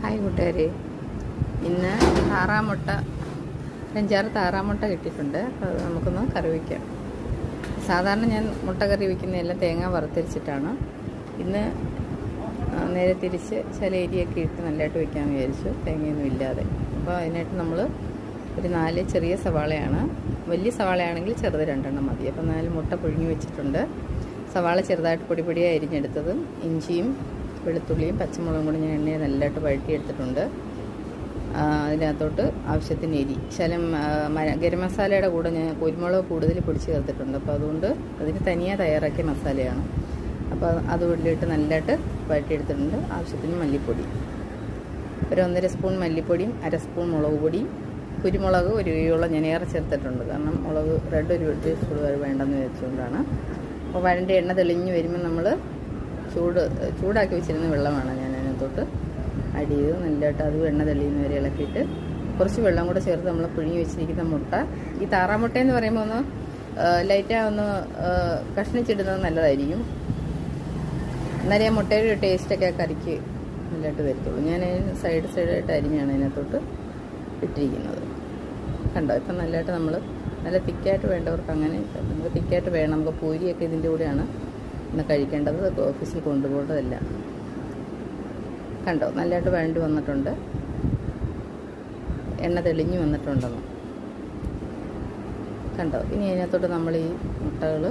Hi കൂട്ടുകാരെ, ഇന്ന് താറാമുട്ട 5-6 താറാമുട്ട കിട്ടിയിട്ടുണ്ട്. അത് നമുക്കൊന്ന് കറി വയ്ക്കാം. സാധാരണ ഞാൻ മുട്ട കറി വയ്ക്കുന്നതെല്ലാം തേങ്ങ വറുത്തരിച്ചിട്ടാണ്. ഇന്ന് നേരെ തിരിച്ച് ചില ഏരിയൊക്കെ ഇട്ട് നല്ലതായിട്ട് വയ്ക്കാമെന്ന് വിചാരിച്ചു, തേങ്ങയൊന്നും ഇല്ലാതെ. അപ്പോൾ അതിനായിട്ട് നമ്മൾ ഒരു 4 ചെറിയ സവാളയാണ്. വലിയ സവാളയാണെങ്കിൽ ചെറുത് 2 മതി. അപ്പോൾ 4 മുട്ട പുഴുങ്ങി വെച്ചിട്ടുണ്ട്. സവാള ചെറുതായിട്ട് പൊടിയായി അരിഞ്ഞെടുത്തതും ഇഞ്ചിയും വെളുത്തുള്ളിയും പച്ചമുളകും കൂടി ഞാൻ എണ്ണയെ നല്ലതായിട്ട് വഴറ്റിയെടുത്തിട്ടുണ്ട്. അതിനകത്തോട്ട് ആവശ്യത്തിന് എരി, ശകലം ഗരം മസാലയുടെ കൂടെ ഞാൻ കുരുമുളക് കൂടുതൽ പൊടിച്ച് ചേർത്തിട്ടുണ്ട്. അപ്പോൾ അതുകൊണ്ട് അതിന് തനിയെ തയ്യാറാക്കിയ മസാലയാണ്. അപ്പോൾ അത് ഉള്ളിലിട്ട് നല്ലതായിട്ട് വഴറ്റിയെടുത്തിട്ടുണ്ട്. ആവശ്യത്തിന് മല്ലിപ്പൊടി, ഒരു 1.5 സ്പൂൺ മല്ലിപ്പൊടിയും 1/2 സ്പൂൺ മുളക് പൊടിയും, കുരുമുളക് ഒരു കൈയോളം ഞാൻ ഏറെ ചേർത്തിട്ടുണ്ട്. കാരണം മുളക് റെഡ് ഒരു സ്പൂൺ വേണ്ടെന്ന് വെച്ചുകൊണ്ടാണ്. അപ്പോൾ വഴൻ്റെ എണ്ണ തെളിഞ്ഞ് വരുമ്പോൾ നമ്മൾ ചൂടാക്കി വെച്ചിരുന്ന വെള്ളമാണ് ഞാൻ അതിനകത്തോട്ട് ആഡ് ചെയ്ത് നല്ലതായിട്ട് അത് എണ്ണ തെളിയുന്നവരെ ഇളക്കിയിട്ട് കുറച്ച് വെള്ളം കൂടെ ചേർത്ത് നമ്മൾ പുഴുങ്ങി വെച്ചിരിക്കുന്ന മുട്ട, ഈ താറാമുട്ട എന്ന് പറയുമ്പോൾ ഒന്ന് ലൈറ്റായി ഒന്ന് കഷ്ണിച്ചിടുന്നത് നല്ലതായിരിക്കും. എന്നാലേ ആ മുട്ടയുടെ ടേസ്റ്റൊക്കെ ആ കറിക്ക് നല്ലതായിട്ട് വരത്തുള്ളൂ. ഞാൻ സൈഡായിട്ട് അരിഞ്ഞാണ് അതിനകത്തോട്ട് ഇട്ടിരിക്കുന്നത്. കണ്ടോ, ഇപ്പം നല്ലതായിട്ട് നമ്മൾ നല്ല തിക്കായിട്ട് വേണ്ടവർക്ക് അങ്ങനെ, നമുക്ക് തിക്കായിട്ട് വേണം. നമുക്ക് പൂരിയൊക്കെ ഇതിൻ്റെ കൂടെയാണ് ഇന്ന് കഴിക്കേണ്ടത്, ഓഫീസിൽ കൊണ്ടുപോകേണ്ടതല്ല. കണ്ടോ, നല്ലതായിട്ട് വഴണ്ടി വന്നിട്ടുണ്ട്, എണ്ണ തെളിഞ്ഞ് വന്നിട്ടുണ്ടെന്ന് കണ്ടോ. ഇനി അതിനകത്തോട്ട് നമ്മൾ ഈ മുട്ടകൾ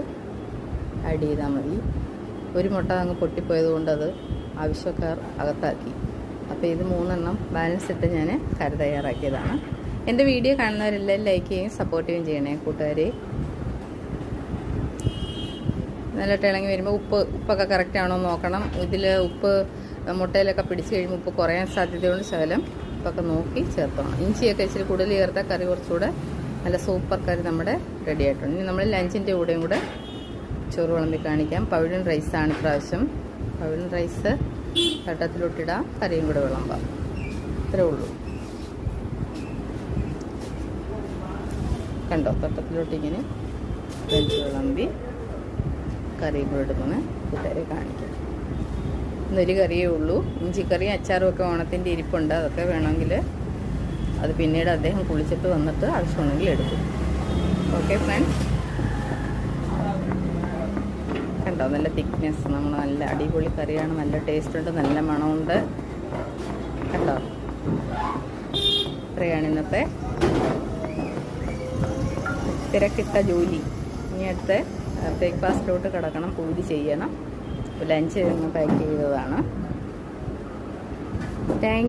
ആഡ് ചെയ്താൽ മതി. ഒരു മുട്ട അങ്ങ് പൊട്ടിപ്പോയത് കൊണ്ട് അത് ആവശ്യക്കാർ അകത്താക്കി. അപ്പോൾ ഇത് 3 ബാലൻസ് ഇട്ട് ഞാൻ കറി തയ്യാറാക്കിയതാണ്. എൻ്റെ വീഡിയോ കാണുന്നവരെല്ലാം ലൈക്ക് ചെയ്യുകയും സപ്പോർട്ട് ചെയ്യുകയും ചെയ്യണേ കൂട്ടുകാരെ. നല്ലതായിട്ട് ഇളങ്ങി വരുമ്പോൾ ഉപ്പൊക്കെ കറക്റ്റ് ആണോ എന്ന് നോക്കണം. ഇതിൽ ഉപ്പ് മുട്ടയിലൊക്കെ പിടിച്ച് കഴിയുമ്പോൾ ഉപ്പ് കുറയാൻ സാധ്യതയുണ്ട്. ശകലം ഉപ്പൊക്കെ നോക്കി ചേർക്കണം. ഇഞ്ചിയൊക്കെ ഇച്ചിരി കൂടുതൽ ചേർത്താൽ കറി കുറച്ചുകൂടെ നല്ല സൂപ്പർ കറി നമ്മുടെ റെഡി ആയിട്ടുണ്ട്. ഇനി നമ്മൾ ലഞ്ചിൻ്റെ കൂടെയും കൂടെ ചോറ് വിളമ്പി കാണിക്കാം. പവിഴൻ റൈസാണ് ഇപ്രാവശ്യം. പവിഴൻ റൈസ് തട്ടത്തിലോട്ടിടാം, കറിയും കൂടെ വിളമ്പാം. ഇത്രേ ഉള്ളൂ. കണ്ടോ, തട്ടത്തിലോട്ടിങ്ങനെ ലഞ്ച് വിളമ്പി കറിയും കൂടെ എടുക്കുന്ന കൂട്ടുകാരെ കാണിക്കാം. ഇന്നൊരു കറിയേ ഉള്ളൂ. ഇഞ്ചിക്കറിയും അച്ചാറും ഒക്കെ ഓണത്തിൻ്റെ ഇരിപ്പുണ്ട്. അതൊക്കെ വേണമെങ്കിൽ അത് പിന്നീട് അദ്ദേഹം കുളിച്ചിട്ട് വന്നിട്ട് ആവശ്യമുണ്ടെങ്കിൽ എടുക്കും. ഓക്കെ ഫ്രണ്ട്സ്, കണ്ടോ നല്ല തിക്നെസ്, നമ്മൾ നല്ല അടിപൊളി കറിയാണ്. നല്ല ടേസ്റ്റ് ഉണ്ട്, നല്ല മണമുണ്ട്. കണ്ടോ, ഇത്രയാണ് ഇന്നത്തെ തിരക്കിട്ട ജോലി. ഇനി അടുത്ത ബ്രേക്ക്ഫാസ്റ്റിലോട്ട് കിടക്കണം, പൂരി ചെയ്യണം. ലഞ്ച് പാക്ക് ചെയ്തതാണ്. താങ്ക്